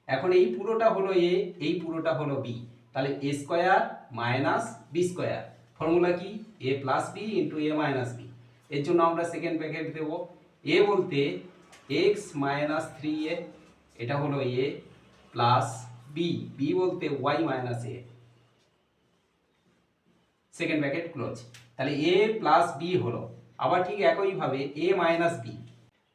এখন এই পুরোটা হলো এ, এই পুরোটা হলো বি, তাহলে A square minus B square. Formula কি? A plus B into A minus B. এর জন্য আমরা সেকেন্ড ব্র্যাকেট দেব। এ বলতে এক্স মাইনাস থ্রি এ, এটা হলো এ, প্লাস বি, বি বলতে Y minus A, second bracket close. তাহলে এ প্লাস বি হলো। আবার ঠিক একইভাবে A minus B.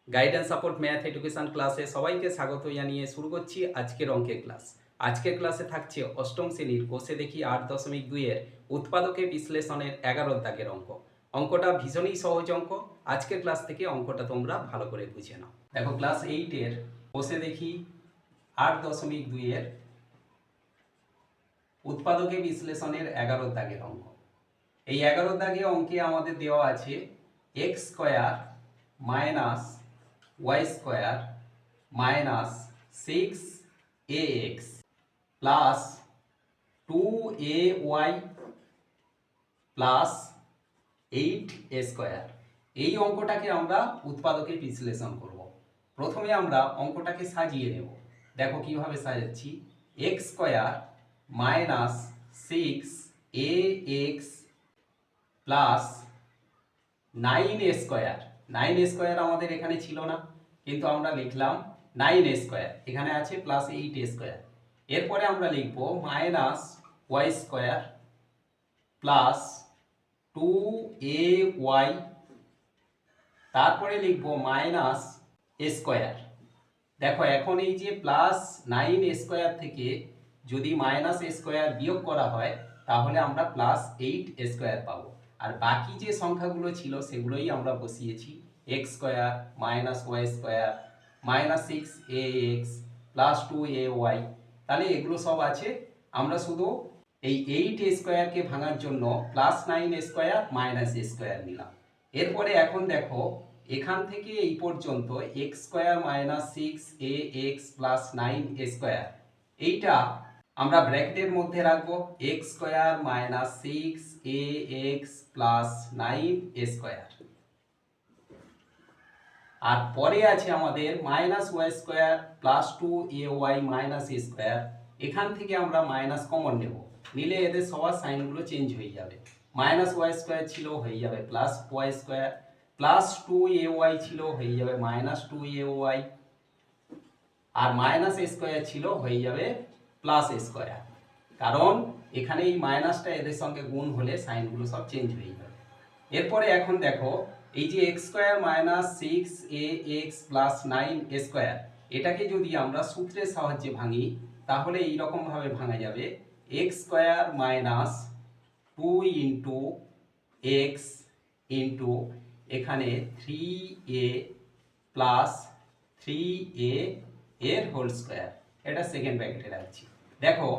Guidance support math education ক্লাসে সবাইকে স্বাগত জানিয়ে শুরু করছি আজকের অঙ্কের ক্লাস। আজকের ক্লাসে থাকছে অষ্টম শ্রেণীর কোষে দেখি 8.2 এর উৎপাদকে বিশ্লেষণের 11 দাগের অঙ্ক। অঙ্কটা ভীষণই সহজ অঙ্ক। আজকের ক্লাস থেকে অঙ্কটা তোমরা ভালো করে বুঝে নাও। দেখো ক্লাস 8-এর কোষে দেখি 8.2 এর উৎপাদকে বিশ্লেষণের 11 দাগের অঙ্ক। এই 11 দাগে অঙ্কে আমাদের দেওয়া আছে X square minus Y square minus 6ax plus 2ay plus 8a square. এই অঙ্কটাকে আমরা উৎপাদকে বিশ্লেষণ করব। প্রথমে আমরা অঙ্কটাকে সাজিয়ে নেব। দেখো কিভাবে সাজাচ্ছি। X square minus 6ax plus 9a square. 9a square আমাদের এখানে ছিল না, কিন্তু আমরা লিখলাম 9a স্কোয়ার, এখানে আছে প্লাস 8a স্কোয়ার। এরপরে আমরা লিখব minus Y square plus 2ay, তারপরে লিখব মাইনাস এ স্কোয়ার। দেখো এখন এই যে প্লাস 9a স্কোয়ার থেকে যদি মাইনাস এ স্কোয়ার বিয়োগ করা হয় তাহলে আমরা প্লাস 8a স্কোয়ার পাবো। আর বাকি যে সংখ্যাগুলো ছিল সেগুলোই আমরা বসিয়েছি। X square minus Y square minus 6ax plus 2ay, তাহলে এগুলো সব আছে। আমরা শুধু এই 8a স্কোয়ারকে ভাঙার জন্য plus 9a square minus A square নিলাম। এরপরে এখন দেখো এখান থেকে এই পর্যন্ত X square minus 6ax plus 9a square, এইটা আমরা ব্র্যাকেটের মধ্যে রাখবো। X square minus 6ax plus 9a square. আর পরে আছে আমাদের minus Y square plus 2ay minus A square. এখান থেকে আমরা মাইনাস কমন নেব, নিলে এদের সবার সাইনগুলো চেঞ্জ হয়ে যাবে। মাইনাস ওয়াই স্কোয়ার ছিল হয়ে যাবে plus Y square, plus 2ay ছিল হয়ে যাবে minus 2ay, R minus A square ছিল হয়ে যাবে প্লাস এ স্কোয়ার। কারণ এখানে এই মাইনাসটা এদের সঙ্গে গুণ হলে সাইনগুলো সব চেঞ্জ হয়ে যাবে। এরপরে এখন দেখো এই যে x square minus 6ax plus 9a square, এটাকে যদি আমরা সূত্রের সাহায্যে ভাঙি তাহলে এইরকম ভাবে ভাঙা যাবে। X square minus 2 into x into এখানে 3a প্লাস 3a এর হোল স্কোয়ার, এটা সেকেন্ড ব্র্যাকেটে রাখছি। দেখো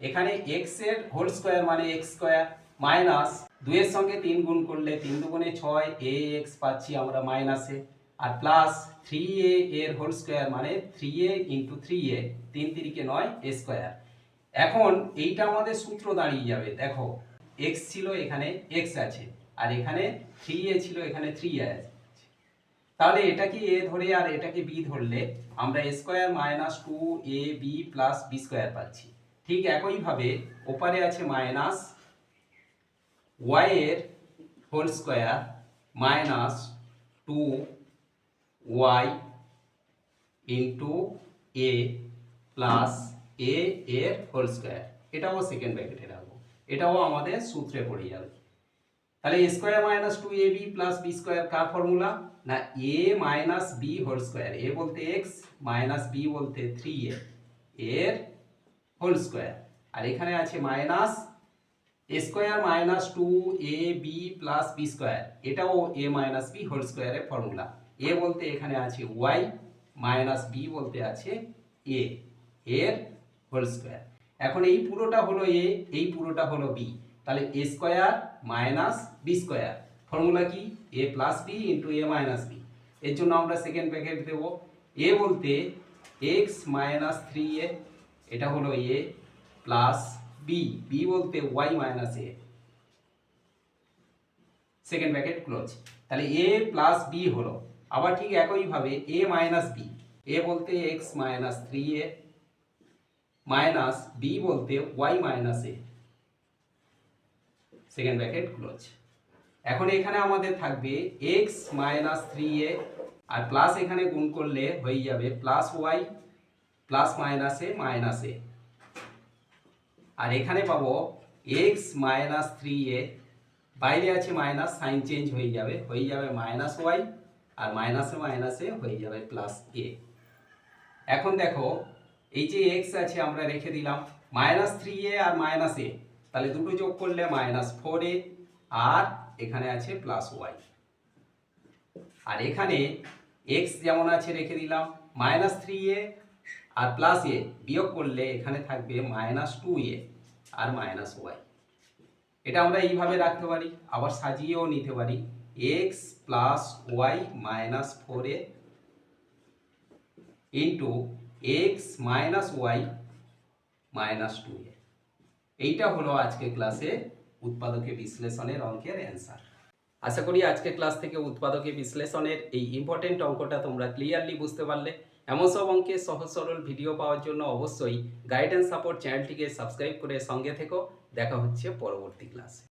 এখানে x এর হোল স্কোয়ার মানে এক্স স্কোয়ার মাইনাস 2 এর সঙ্গে 3 গুণ করলে 3 দুগুণে 6ax পাচ্ছি আমরা মাইনাসে, আর প্লাস 3a এর হোল স্কোয়ার মানে 3a into 3a, 3 তিরিকে 9 a square. এখন এইটা আমাদের সূত্র দাঁড়িয়ে যাবে। দেখো x ছিল এখানে x আছে, আর এখানে 3a ছিল এখানে 3a আছে। তাহলে এটাকে a ধরে আর এটাকে b ধরলে আমরা a square minus 2ab plus b square পাচ্ছি। ঠিক একইভাবে ওপারে আছে মাইনাস y এর whole square minus 2y into a plus a এর হোল স্কোয়ার, এটাও সেকেন্ড ব্র্যাকেটে রাখবো, এটাও আমাদের সূত্রে পড়ে যাবে। তাহলে a square minus 2ab plus b square কার ফর্মুলা? না a minus b whole square, a বলতে x মাইনাস b বলতে 3a এর হোল স্কোয়ার, আর এখানে আছে minus a square minus 2ab plus b square, এটাও a মাইনাস b হোল স্কোয়ারের ফর্মুলা। a বলতে এখানে আছে y মাইনাস b বলতে আছে a এর হোল স্কোয়ার। এখন এই পুরোটা হলো a, এই পুরোটা হলো b, তাহলে a square minus b square. Formula কি? a plus b into a minus b। এর জন্য আমরা সেকেন্ড ব্র্যাকেট দেব। a বলতে x মাইনাস 3a, এটা হলো a প্লাস b, b বলতে y minus a, second bracket close. তাহলে a প্লাস b হলো। আবার ঠিক একইভাবে a মাইনাস b, a বলতে x minus 3a minus B বলতে Y minus A, second bracket close. এখন এখানে আমাদের থাকবে এক্স মাইনাস 3a আর প্লাস এখানে গুণ করলে হয়ে যাবে প্লাস ওয়াই প্লাস মাইনাস এ, আর এখানে পাবো এক্স মাইনাস 3a, বাইরে আছে মাইনাস, সাইন চেঞ্জ হয়ে যাবে মাইনাস ওয়াই আর মাইনাসে হয়ে যাবে প্লাস এ। এখন দেখো এই যে এক্স আছে আমরা রেখে দিলাম, মাইনাস 3a আর মাইনাস এ, তাহলে দুটো যোগ করলে মাইনাস 4a আর এখানে আছে প্লাস ওয়াই। আর এখানে এক্স যেমন আছে রেখে দিলাম, মাইনাস 3a আর প্লাস এ বিয়োগ করলে এখানে থাকবে মাইনাস 2a আর মাইনাস ওয়াই। এটা আমরা এইভাবে রাখতে পারি, আবার সাজিয়েও নিতে পারি, X plus Y minus 4a into X minus Y minus 2a। এইটা হলো আজকে ক্লাসে উৎপাদকে বিশ্লেষণের অঙ্কের অ্যান্সার। আশা করি আজকে ক্লাস থেকে উৎপাদকে বিশ্লেষণের এই ইম্পর্টেন্ট অঙ্কটা তোমরা ক্লিয়ারলি বুঝতে পারলে। এমন সব অঙ্কের সহজ সরল ভিডিও পাওয়ার জন্য অবশ্যই গাইডেন্স সাপোর্ট চ্যানেলটিকে সাবস্ক্রাইব করে সঙ্গে থেকো। দেখা হচ্ছে পরবর্তী ক্লাসে।